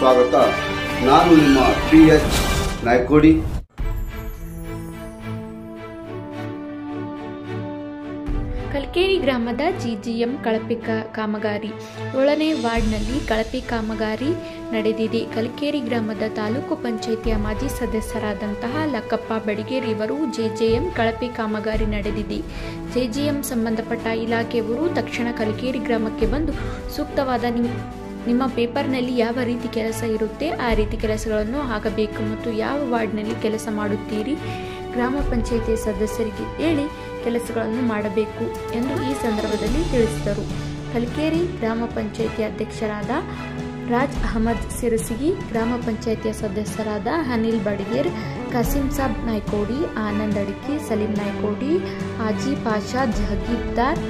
ಸ್ವಾಗತ. ನಾನು ನಿಮ್ಮ PS ನಾಯ್ಕೋಡಿ. ಕಲ್ಕೇರಿ ಗ್ರಾಮದ GGM ಕಳಪೆ ಕಾಮಗಾರಿ 7ನೇ ವಾರ್ಡ್ನಲ್ಲಿ ಕಳಪೆ ಕಾಮಗಾರಿ ನಡೆದಿದೆ. ಕಲ್ಕೇರಿ ಗ್ರಾಮದ ತಾಲೂಕು ಪಂಚಾಯಿತಿಯ ಮಾಜಿ ಸದಸ್ಯರಾದಂತಹ ಲಕ್ಕಪ್ಪ ಬಡಿಗೇರ್ ಇವರು JJM ಕಳಪೆ ಕಾಮಗಾರಿ ನಡೆದಿದೆ. JJM ಸಂಬಂಧಪಟ್ಟ ಇಲಾಖೆಯವರು ತಕ್ಷಣ ಕಲ್ಕೇರಿ ಗ್ರಾಮಕ್ಕೆ ಬಂದು ಸೂಕ್ತವಾದ ನಿಮ್ಮ ಪೇಪರ್ನಲ್ಲಿ ಯಾವ ರೀತಿ ಕೆಲಸ ಇರುತ್ತೆ ಆ ರೀತಿ ಕೆಲಸಗಳನ್ನು ಆಗಬೇಕು ಮತ್ತು ಯಾವ ವಾರ್ಡ್ನಲ್ಲಿ ಕೆಲಸ ಮಾಡುತ್ತೀರಿ ಗ್ರಾಮ ಪಂಚಾಯಿತಿ ಸದಸ್ಯರಿಗೆ ಹೇಳಿ ಕೆಲಸಗಳನ್ನು ಮಾಡಬೇಕು ಎಂದು ಈ ಸಂದರ್ಭದಲ್ಲಿ ತಿಳಿಸಿದರು. ಕಲ್ಕೇರಿ ಗ್ರಾಮ ಪಂಚಾಯಿತಿ ಅಧ್ಯಕ್ಷರಾದ ರಾಜ್ ಅಹಮದ್ ಸಿರಸಿಗಿ, ಗ್ರಾಮ ಪಂಚಾಯಿತಿಯ ಸದಸ್ಯರಾದ ಅನಿಲ್ ಬಡಿಗೇರ್, ಕಸೀಂ ಸಾಬ್ ನಾಯ್ಕೋಡಿ, ಆನಂದ್ ಅಡಿಕಿ, ಸಲೀಂ ನಾಯ್ಕೋಡಿ, ಹಾಜಿ ಪಾಷಾ ಜಹಗೀರ್ದಾರ್,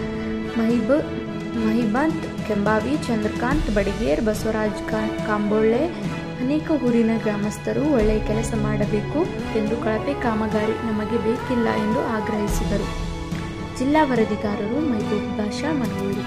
ಮಹಿಬಂತ್ ಕೆಂಬಾವಿ, ಚಂದ್ರಕಾಂತ್ ಬಡಿಗೇರ್, ಬಸವರಾಜ್ ಕಾಂಬೋಳೆ ಅನೇಕ ಊರಿನ ಗ್ರಾಮಸ್ಥರು ಒಳ್ಳೆಯ ಕೆಲಸ ಮಾಡಬೇಕು ಎಂದು ಕಳಪೆ ಕಾಮಗಾರಿ ನಮಗೆ ಬೇಕಿಲ್ಲ ಎಂದು ಆಗ್ರಹಿಸಿದರು. ಜಿಲ್ಲಾ ವರದಿಗಾರರು ಮೈಬೂಬ್ ಬಾಷಾ ಮನಗೂಳಿ.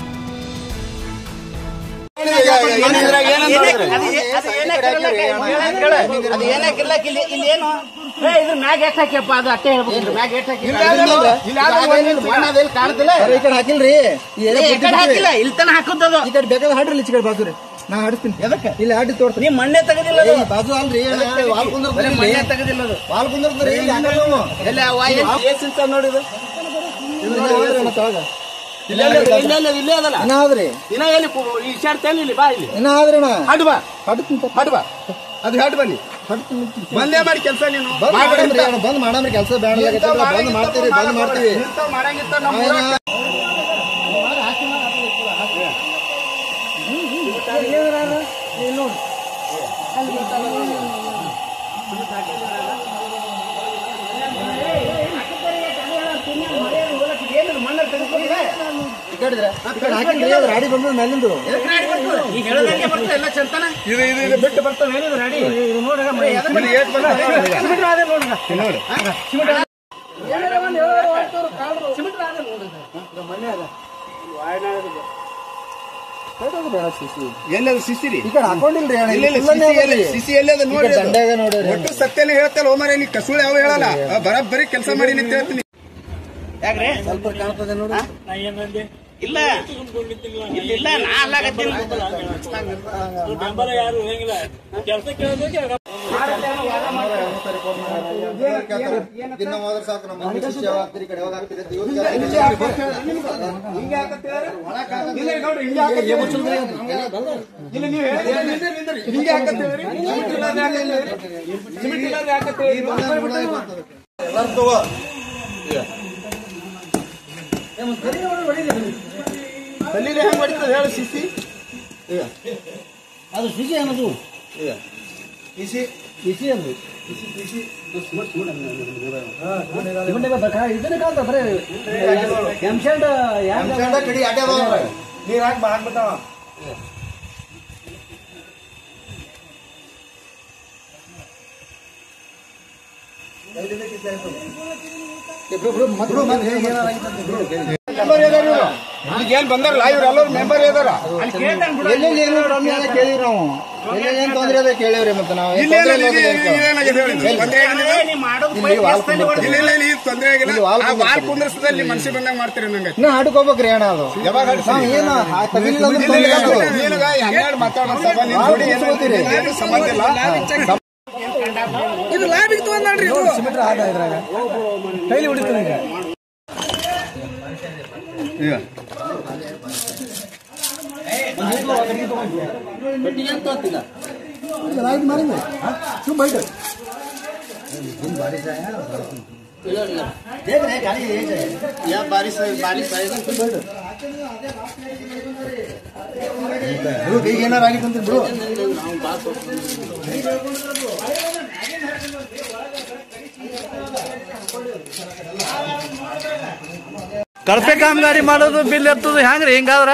ನಾ ಹಾಡಿಸ್ತೀನಿ ಇಲ್ಲಿ ಹಾಡಿ ತೋರ್ಸಿ. ನೀವು ಮಣ್ಣೆ ತೆಗೆದಿಲ್ಲ ಬಾಜು ಅಲ್ರಿ ವಾಲ್ ಕುಂದ್ರದಿಲ್ಲ ತೆಗೆದಿಲ್ಲ ವಾಲ್ ಕುಂದ್ರದ್ರಿ ನೋಡಿದ್ರು ಅದು ಹಾಡು ಬನ್ನಿ ಬಂದೇ ಮಾಡಿ ಕೆಲಸ ನೀನು ಬಂದ್ ಮಾಡಮ್ರಿ ಕೆಲಸ ಬೇಡ ಬಂದ್ ಮಾಡ್ತೀವಿ ಬಂದ್ ಮಾಡ್ತೀವಿ ರಾಡಿ ಬಂದ ಮೇಲಿಂದು ಬಿಟ್ಟು ಬರ್ತದೆ ರಾಡಿ ಎಲ್ಲದು ಸಿಸಿರಿ ಈ ಕಡೆ ಹಾಕೊಂಡಿಲ್ರಿ ಸಿಸಿ ಎಲ್ಲದ ನೋಡಿ ಒಟ್ಟು ಸತ್ಯನೇ ಹೇಳ್ತಲ್ಲ ಓಮರ ನೀ ಕಸುಳು ಯಾವ ಹೇಳಲ್ಲ ಬರಬ್ಬರಿ ಕೆಲಸ ಮಾಡಿ ಅಂತ ಹೇಳ್ತೀನಿ. ಯಾಕ್ರೆ ಸ್ವಲ್ಪ ಕಾಣ್ತದೆ ನೋಡಿ ಇಲ್ಲ ಇಲ್ಲ ನಾ ಅಲ್ಲಾಗತ್ತೀನಿ ಯಾರು ಹೇಗಿಲ್ಲ ಕೆಲಸ ಕೇಳೋದಕ್ಕೆ ದಿನ ಹೋದ್ರೆ ಸಾಕು ನಮ್ಮ ಶಿಷ್ಯ ಆಗ್ತೀರಿ ಕಡೆ ಯಾವಾಗ ಆಗ್ತೀರಿ ಕಲ್ಲಿಗೆ ಹೆಂಗ್ ಹೊಡಿತದೆ ಹೇಳು ಸಿಸಿ ಅದು ಸಿಸಿ ಅನ್ನೋದು ಬಿಸಿ ಬಿಸಿ ಅಂದು ಇದನ್ನ ಕಾಲ್ತ ಬರೀ ಕಡಿ ಅಡ್ಡ ನೀರ್ ಹಾಕಿ ಹಾಕ್ಬಿಟ್ಟಾವ ಏನ್ ಬಂದಾರಲ್ಲ ಇವ್ರು ಎಲ್ಲರೂ ಮೆಂಬರ್ ಇದಾರ ಎಲ್ಲೆಲ್ಲಿ ಏನು ಕೇಳಿವಿ ನಾವು ಏನ್ ತೊಂದ್ರೆ ಅದ ಕೇಳಿವ್ರಿ ಮತ್ತೆ ನಾವು ತೊಂದ್ರೆ ಆಗಿಲ್ಲ ವಾಲ್ ಕುಂದ್ರಸದಲ್ಲಿ ಮನ್ಸಿ ಬಂದಾಗ ಮಾಡ್ತೀರಿ ನಂಗೆ ಇನ್ನ ಹಾಡ್ಕೋಬೇಕ್ರಿ ಅಣ್ಣ ಅದು ಯಾವಾಗ ಏನು ಮಾತಾಡೋ ಸಂಬಂಧ ಇಲ್ಲ ಇದು ಲಾಬಿಗೆ ತಗೊಂಡ್ರಿ ಸಿಮೆಂಟ್ ಆದ ಇದ್ರಾಗ ಕೈಲಿ ಹೊಡಿತೀನಿ ಈಗ लाइट मारेंगे क्यों बैठ देख रहे गाड़ी यहाँ बारिश आएगा क्यों बैठ ब्रो ಏನಾರ ಆಗಿತ್ತು ಬ್ರೋ ಕಳಪೆ ಕಾಮಗಾರಿ ಮಾಡೋದು ಬಿಲ್ ಎತ್ತದು ಹೆಂಗ್ರಿ ಹಿಂಗಾದ್ರ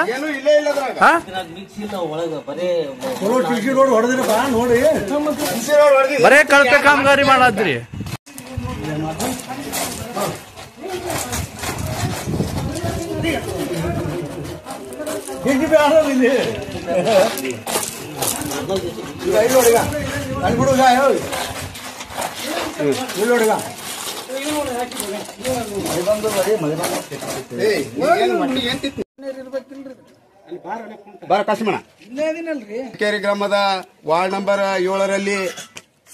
ಬರೇ ಕಳಪೆ ಕಾಮಗಾರಿ ಮಾಡದ್ರಿ ನೋಡಿಗ ಅನ್ಬಿಡುಗ ನೋಡಿಗ ಮಳೆ ಬಂದು ಬರೀ ಮಳೆ ಬಾರ ಕಾಶ್ಮಣ ಕಲ್ಕೇರಿ ಗ್ರಾಮದ ವಾರ್ಡ್ ನಂಬರ್ 7ರಲ್ಲಿ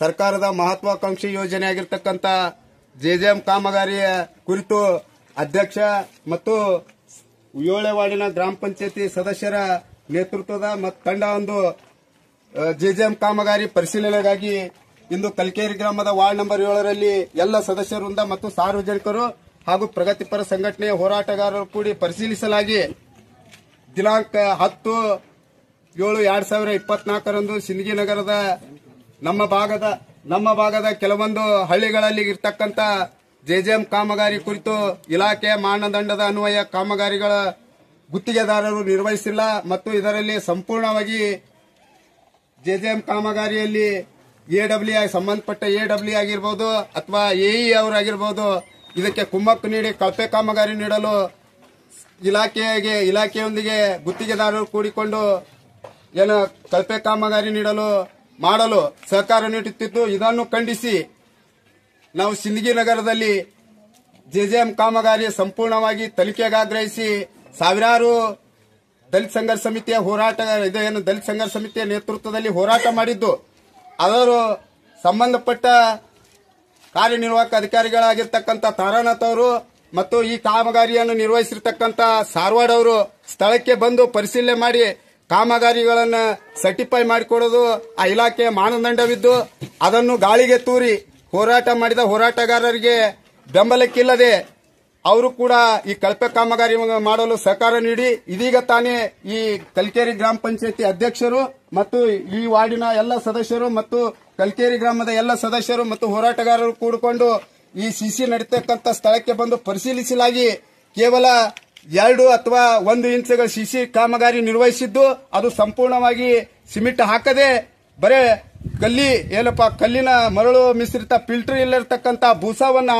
ಸರ್ಕಾರದ ಮಹತ್ವಾಕಾಂಕ್ಷಿ ಯೋಜನೆ ಆಗಿರ್ತಕ್ಕಂಥ ಜೆಜೆಎಂ ಕಾಮಗಾರಿಯ ಕುರಿತು ಅಧ್ಯಕ್ಷ ಮತ್ತು 7ನೇ ವಾರ್ಡಿನ ಗ್ರಾಮ ಪಂಚಾಯತಿ ಸದಸ್ಯರ ನೇತೃತ್ವದ ಮತ್ತು ತಂಡ ಒಂದು ಜೆಜೆಎಂ ಕಾಮಗಾರಿ ಪರಿಶೀಲನೆಗಾಗಿ ಇಂದು ಕಲ್ಕೇರಿ ಗ್ರಾಮದ ವಾರ್ಡ್ ನಂಬರ್ 7ರಲ್ಲಿ ಎಲ್ಲ ಸದಸ್ಯರಿಂದ ಮತ್ತು ಸಾರ್ವಜನಿಕರು ಹಾಗೂ ಪ್ರಗತಿಪರ ಸಂಘಟನೆಯ ಹೋರಾಟಗಾರರು ಕೂಡಿ ಪರಿಶೀಲಿಸಲಾಗಿ ದಿನಾಂಕ 10/7/2024ರಂದು ಸಿಂದಗಿ ನಗರದ ನಮ್ಮ ಭಾಗದ ಕೆಲವೊಂದು ಹಳ್ಳಿಗಳಲ್ಲಿ ಇರತಕ್ಕಂತ ಜೆಜೆಎಂ ಕಾಮಗಾರಿ ಕುರಿತು ಇಲಾಖೆಯ ಮಾನದಂಡದ ಅನ್ವಯ ಕಾಮಗಾರಿಗಳ ಗುತ್ತಿಗೆದಾರರು ನಿರ್ವಹಿಸಿಲ್ಲ ಮತ್ತು ಇದರಲ್ಲಿ ಸಂಪೂರ್ಣವಾಗಿ ಜೆಜೆಎಂ ಕಾಮಗಾರಿಯಲ್ಲಿ ಎಡಬ್ಲ್ಯೂ ಸಂಬಂಧಪಟ್ಟ ಎಡಬ್ಲ್ಯೂ ಆಗಿರಬಹುದು ಅಥವಾ ಎಇ ಅವರಾಗಿರಬಹುದು ಇದಕ್ಕೆ ಕುಮ್ಮಕ್ಕು ನೀಡಿ ಕಳಪೆ ಕಾಮಗಾರಿ ನೀಡಲು ಇಲಾಖೆಯೊಂದಿಗೆ ಗುತ್ತಿಗೆದಾರರು ಕೂಡಿಕೊಂಡು ಏನು ಕಳಪೆ ಕಾಮಗಾರಿ ಮಾಡಲು ಸಹಕಾರ ನೀಡುತ್ತಿದ್ದು ಇದನ್ನು ಖಂಡಿಸಿ ನಾವು ಸಿಂದಗಿ ನಗರದಲ್ಲಿ ಜೆಜೆಎಂ ಕಾಮಗಾರಿ ಸಂಪೂರ್ಣವಾಗಿ ತನಿಖೆಗಾಗ್ರಹಿಸಿ ಸಾವಿರಾರು ದಲಿತ ಸಂಘರ್ಷ ಸಮಿತಿಯ ದಲಿತ ಸಂಘರ್ಷ ಸಮಿತಿಯ ನೇತೃತ್ವದಲ್ಲಿ ಹೋರಾಟ ಮಾಡಿದ್ದು ಅವರು ಸಂಬಂಧಪಟ್ಟ ಕಾರ್ಯನಿರ್ವಾಹಕ ಅಧಿಕಾರಿಗಳಾಗಿರ್ತಕ್ಕಂಥ ತಾರಾನಾಥ್ ಅವರು ಮತ್ತು ಈ ಕಾಮಗಾರಿಯನ್ನು ನಿರ್ವಹಿಸಿರ್ತಕ್ಕಂಥ ಸಾರವಾಡ್ ಅವರು ಸ್ಥಳಕ್ಕೆ ಬಂದು ಪರಿಶೀಲನೆ ಮಾಡಿ ಕಾಮಗಾರಿಗಳನ್ನು ಸರ್ಟಿಫೈ ಮಾಡಿಕೊಡೋದು ಆ ಇಲಾಖೆಯ ಮಾನದಂಡವಿದ್ದು ಅದನ್ನು ಗಾಳಿಗೆ ತೂರಿ ಹೋರಾಟ ಮಾಡಿದ ಹೋರಾಟಗಾರರಿಗೆ ಬೆಂಬಲಕ್ಕಿಲ್ಲದೆ ಅವರು ಕೂಡ ಈ ಕಳಪೆ ಕಾಮಗಾರಿ ಮಾಡಲು ಸಹಕಾರ ನೀಡಿ ಇದೀಗ ತಾನೇ ಈ ಕಲ್ಕೇರಿ ಗ್ರಾಮ ಪಂಚಾಯತಿ ಅಧ್ಯಕ್ಷರು ಮತ್ತು ಈ ವಾರ್ಡಿನ ಎಲ್ಲ ಸದಸ್ಯರು ಮತ್ತು ಕಲ್ಕೇರಿ ಗ್ರಾಮದ ಎಲ್ಲ ಸದಸ್ಯರು ಮತ್ತು ಹೋರಾಟಗಾರರು ಕೂಡಿಕೊಂಡು ಈ ಸಿಸಿ ನಡೀತಕ್ಕಂಥ ಸ್ಥಳಕ್ಕೆ ಬಂದು ಪರಿಶೀಲಿಸಲಾಗಿ ಕೇವಲ 2 ಅಥವಾ 1 ಇಂಚುಗಳ ಸಿಸಿ ಕಾಮಗಾರಿ ನಿರ್ವಹಿಸಿದ್ದು ಅದು ಸಂಪೂರ್ಣವಾಗಿ ಸಿಮೆಂಟ್ ಹಾಕದೆ ಬರೇ ಕಲ್ಲಿನ ಮರಳು ಮಿಶ್ರಿತ ಫಿಲ್ಟರ್ ಇಲ್ಲಿರತಕ್ಕಂಥ ಭೂಸವನ್ನ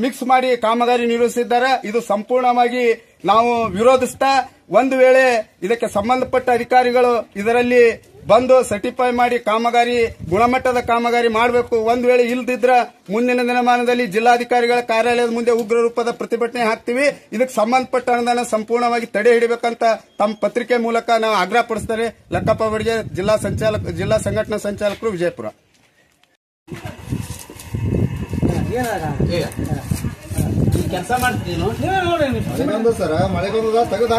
ಮಿಕ್ಸ್ ಮಾಡಿ ಕಾಮಗಾರಿ ನಿರ್ವಹಿಸಿದ್ದಾರೆ. ಇದು ಸಂಪೂರ್ಣವಾಗಿ ನಾವು ವಿರೋಧಿಸ್ತಾ ಒಂದು ವೇಳೆ ಇದಕ್ಕೆ ಸಂಬಂಧಪಟ್ಟ ಅಧಿಕಾರಿಗಳು ಇದರಲ್ಲಿ ಬಂದು ಸರ್ಟಿಫೈ ಮಾಡಿ ಕಾಮಗಾರಿ ಗುಣಮಟ್ಟದ ಕಾಮಗಾರಿ ಮಾಡಬೇಕು. ಒಂದು ವೇಳೆ ಇಲ್ದಿದ್ರ ಮುಂದಿನ ದಿನಮಾನದಲ್ಲಿ ಜಿಲ್ಲಾಧಿಕಾರಿಗಳ ಕಾರ್ಯಾಲಯದ ಮುಂದೆ ಉಗ್ರ ರೂಪದ ಪ್ರತಿಭಟನೆ ಹಾಕ್ತಿವಿ. ಇದಕ್ಕೆ ಸಂಬಂಧಪಟ್ಟ ಅನುದಾನ ಸಂಪೂರ್ಣವಾಗಿ ತಡೆ ಹಿಡಿಬೇಕಂತ ತಮ್ಮ ಪತ್ರಿಕೆ ಮೂಲಕ ನಾವು ಆಗ್ರಹ ಪಡಿಸ್ತಾರೆ. ಲಕ್ಕಪ್ಪ ಬಡಿಗೆ, ಜಿಲ್ಲಾ ಸಂಘಟನಾ ಸಂಚಾಲಕರು, ವಿಜಯಪುರ. ಕೆಲಸ ಮಾಡ್ತೀನಿ ಸರ್. ಮಳೆ ಬಂದ ತೆಗೆದು